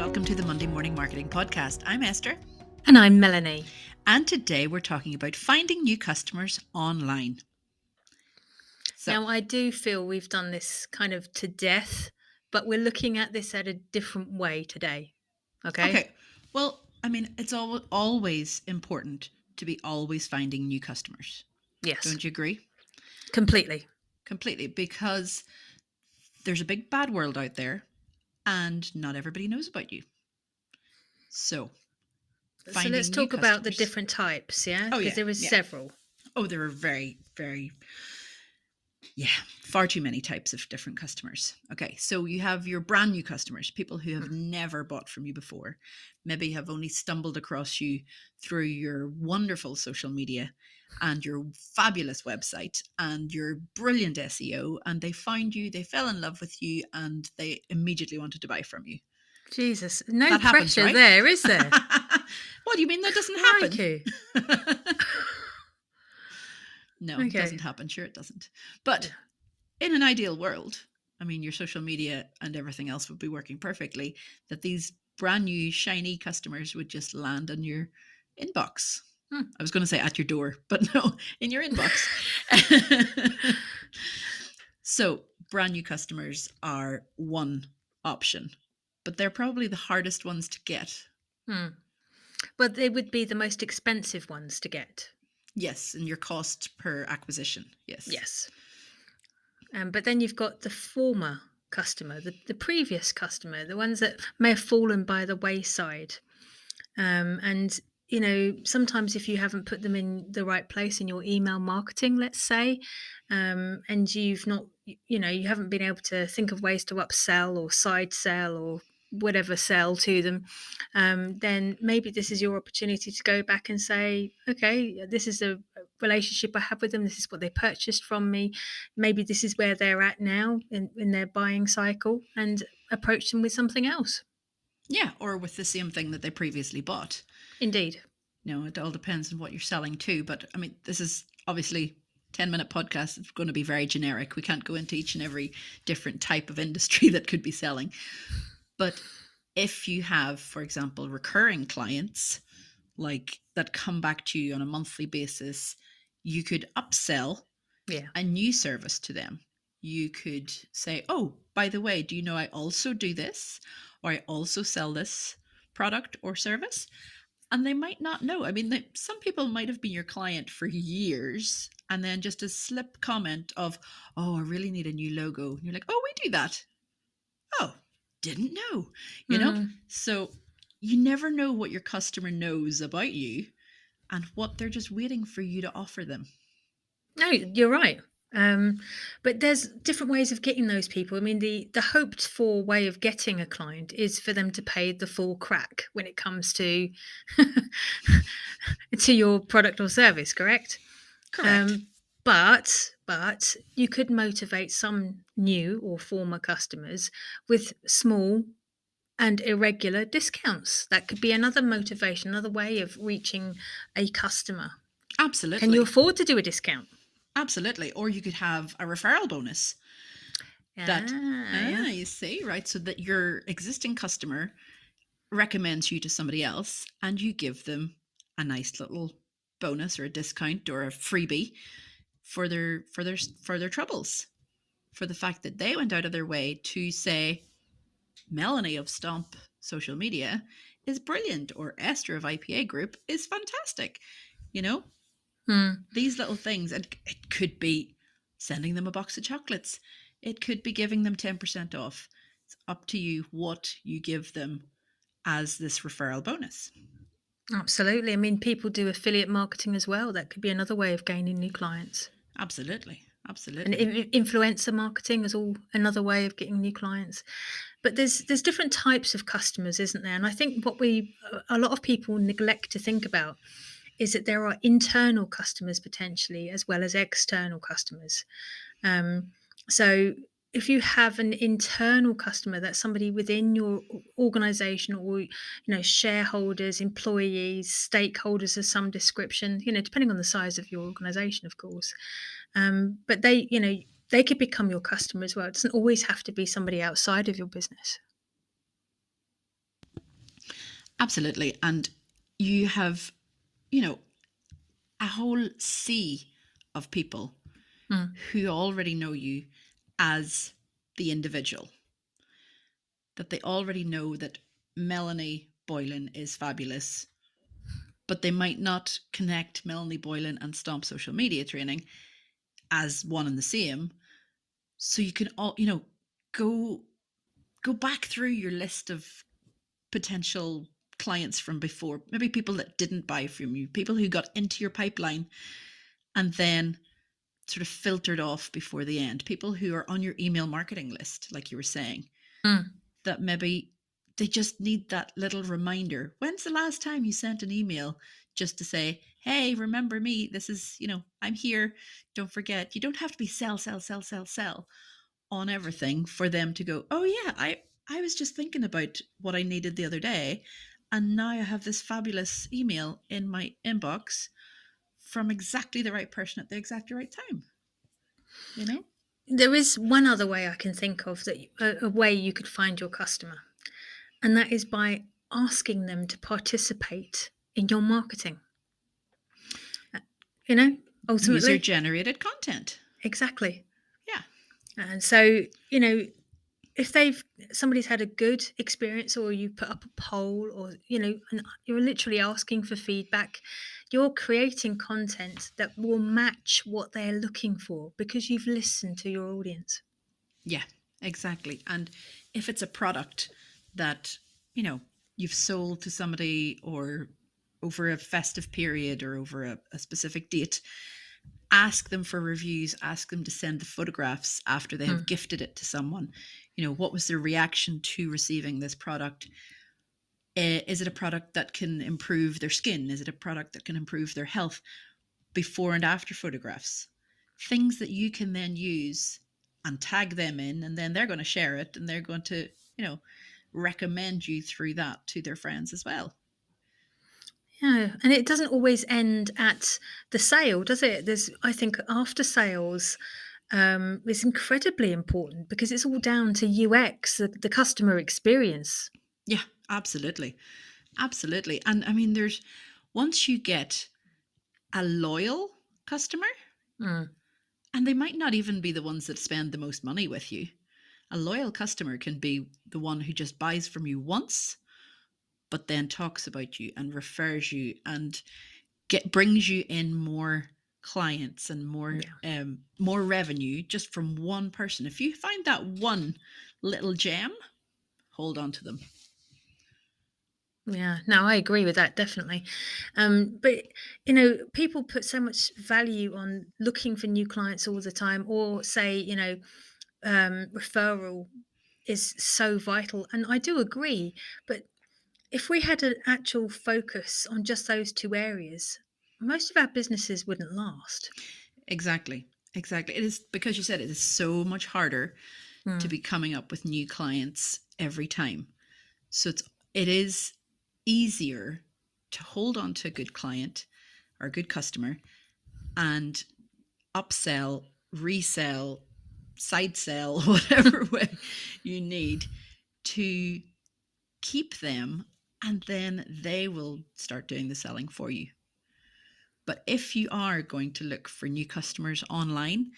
welcome to the Monday Morning Marketing Podcast. I'm Esther. And I'm Melanie. And today we're talking about finding new customers online. Now, I do feel we've done this kind of to death, but we're looking at this at a different way today. Okay. Well, it's always important to be always finding new customers. Yes. Don't you agree? Completely, because there's a big bad world out there and not everybody knows about you. So let's talk about the different types, yeah? Because there is several. Oh, there are very, very, far too many types of different customers. Okay, so you have your brand new customers, people who have never bought from you before, maybe have only stumbled across you through your wonderful social media and your fabulous website and your brilliant SEO, and they found you, they fell in love with you, and they immediately wanted to buy from you. Jesus, no that pressure happens, right? There, is there? What do you mean that doesn't happen? No, It doesn't happen. Sure, it doesn't. But in an ideal world, your social media and everything else would be working perfectly, that these brand new, shiny customers would just land in your inbox. I was going to say at your door, but no, in your inbox. So brand new customers are one option, but they're probably the hardest ones to get. But they would be the most expensive ones to get. Yes, and your cost per acquisition. Yes. But then you've got the former customer, the previous customer, the ones that may have fallen by the wayside. And sometimes if you haven't put them in the right place in your email marketing, let's say, and you've not, you haven't been able to think of ways to upsell or side sell or whatever sell to them, then maybe this is your opportunity to go back and say, okay, this is a relationship I have with them. This is what they purchased from me. Maybe this is where they're at now in their buying cycle, and approach them with something else. Yeah, or with the same thing that they previously bought. Indeed. It all depends on what you're selling too. But this is obviously 10-minute podcast. It's going to be very generic. We can't go into each and every different type of industry that could be selling. But if you have, for example, recurring clients like that come back to you on a monthly basis, you could upsell a new service to them. You could say, oh, by the way, do you know I also do this? Or I also sell this product or service? And they might not know. Some people might have been your client for years, and then just a slip comment of, oh, I really need a new logo. And you're like, oh, we do that. Oh, didn't know, So you never know what your customer knows about you and what they're just waiting for you to offer them. No, you're right. But there's different ways of getting those people. The hoped for way of getting a client is for them to pay the full crack when it comes to to your product or service, correct? Correct. But you could motivate some new or former customers with small and irregular discounts. That could be another motivation, another way of reaching a customer. Absolutely. Can you afford to do a discount? Absolutely. Or you could have a referral bonus. You see, right? So that your existing customer recommends you to somebody else and you give them a nice little bonus or a discount or a freebie for their troubles, for the fact that they went out of their way to say Melanie of Stomp Social Media is brilliant, or Esther of IPA Group is fantastic. These little things. And it could be sending them a box of chocolates. It could be giving them 10% off. It's up to you what you give them as this referral bonus. Absolutely. People do affiliate marketing as well. That could be another way of gaining new clients. Absolutely. And influencer marketing is all another way of getting new clients. But there's different types of customers, isn't there? And I think what a lot of people neglect to think about is that there are internal customers potentially as well as external customers. So if you have an internal customer, that's somebody within your organization, or shareholders, employees, stakeholders of some description, depending on the size of your organization, of course. But they could become your customer as well. It doesn't always have to be somebody outside of your business. Absolutely. And you have, you know, a whole sea of people Mm. who already know you as the individual, that they already know that Melanie Boylan is fabulous, but they might not connect Melanie Boylan and Stomp Social Media Training as one and the same. So you can all, go go back through your list of potential clients from before, maybe people that didn't buy from you, people who got into your pipeline and then sort of filtered off before the end, people who are on your email marketing list, like you were saying, Mm. that maybe they just need that little reminder. When's the last time you sent an email just to say, hey, remember me? This is, I'm here. Don't forget. You don't have to be sell on everything for them to go, oh, yeah, I was just thinking about what I needed the other day. And now I have this fabulous email in my inbox from exactly the right person at the exactly right time, you know? There is one other way I can think of that a way you could find your customer, and that is by asking them to participate in your marketing. Uh, You know, User ultimately, generated content. exactly. Yeah. And so, if somebody's had a good experience, or you put up a poll, or and you're literally asking for feedback, you're creating content that will match what they're looking for because you've listened to your audience. Yeah, exactly. And if it's a product that, you know, you've sold to somebody or over a festive period or over a specific date, ask them for reviews, ask them to send the photographs after they have Mm. gifted it to someone. What was their reaction to receiving this product? Is it a product that can improve their skin? Is it a product that can improve their health? Before and after photographs, things that you can then use and tag them in, and then they're going to share it and they're going to, recommend you through that to their friends as well. Yeah, and it doesn't always end at the sale, does it? I think, after sales is incredibly important because it's all down to UX, the customer experience. Yeah, absolutely. Absolutely. And I mean, once you get a loyal customer, Mm. and they might not even be the ones that spend the most money with you, a loyal customer can be the one who just buys from you once, but then talks about you and refers you and brings you in more clients and Yeah. more revenue just from one person. If you find that one little gem, hold on to them. Yeah, no, I agree with that, definitely. But people put so much value on looking for new clients all the time, or say, referral is so vital, and I do agree. But if we had an actual focus on just those two areas, most of our businesses wouldn't last. Exactly. It is, because you said it is so much harder to Mm. be coming up with new clients every time. So it is easier to hold on to a good client or a good customer and upsell, resell, side sell, whatever way you need to keep them, and then they will start doing the selling for you. But if you are going to look for new customers online,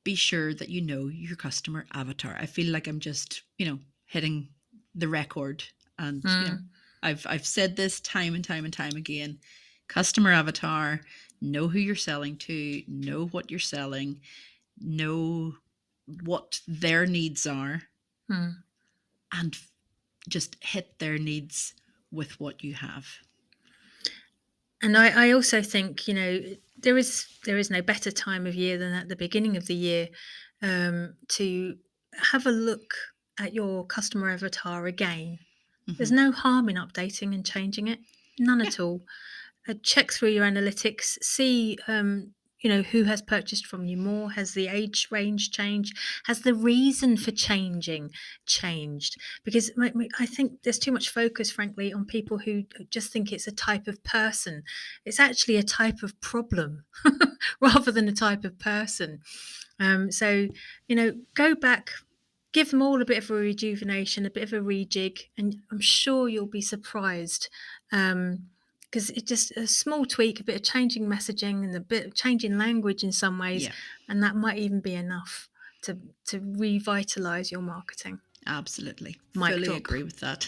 be sure that you know your customer avatar. I feel like I'm just, hitting the record, and Mm. I've said this time and time and time again. Customer avatar, know who you're selling to, know what you're selling, know what their needs are, Mm. and just hit their needs with what you have. And I also think, there is no better time of year than at the beginning of the year, to have a look at your customer avatar again. There's Hmm. no harm in updating and changing it, none Yeah. at all. Check through your analytics, see, who has purchased from you more. Has the age range changed? Has the reason for changing changed? Because I think there's too much focus, frankly, on people who just think it's a type of person. It's actually a type of problem rather than a type of person. So, go back. give them all a bit of a rejuvenation, a bit of a rejig, and I'm sure you'll be surprised. Because it's just a small tweak, a bit of changing messaging and a bit of changing language in some ways, Yeah, and that might even be enough to revitalize your marketing. absolutely. Mic Fully drop. agree with that.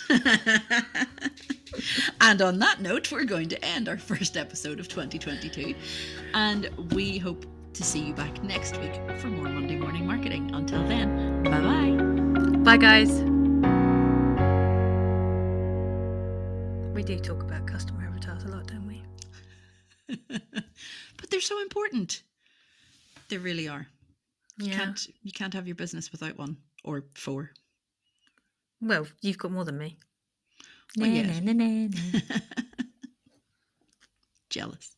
And on that note, we're going to end our first episode of 2022. And we hope to see you back next week for more Monday Morning Marketing. Until then, bye-bye. Bye, guys. We do talk about customer avatars a lot, don't we? But they're so important. They really are. Yeah. You can't have your business without one or 4. Well, you've got more than me. Well, yes. Jealous.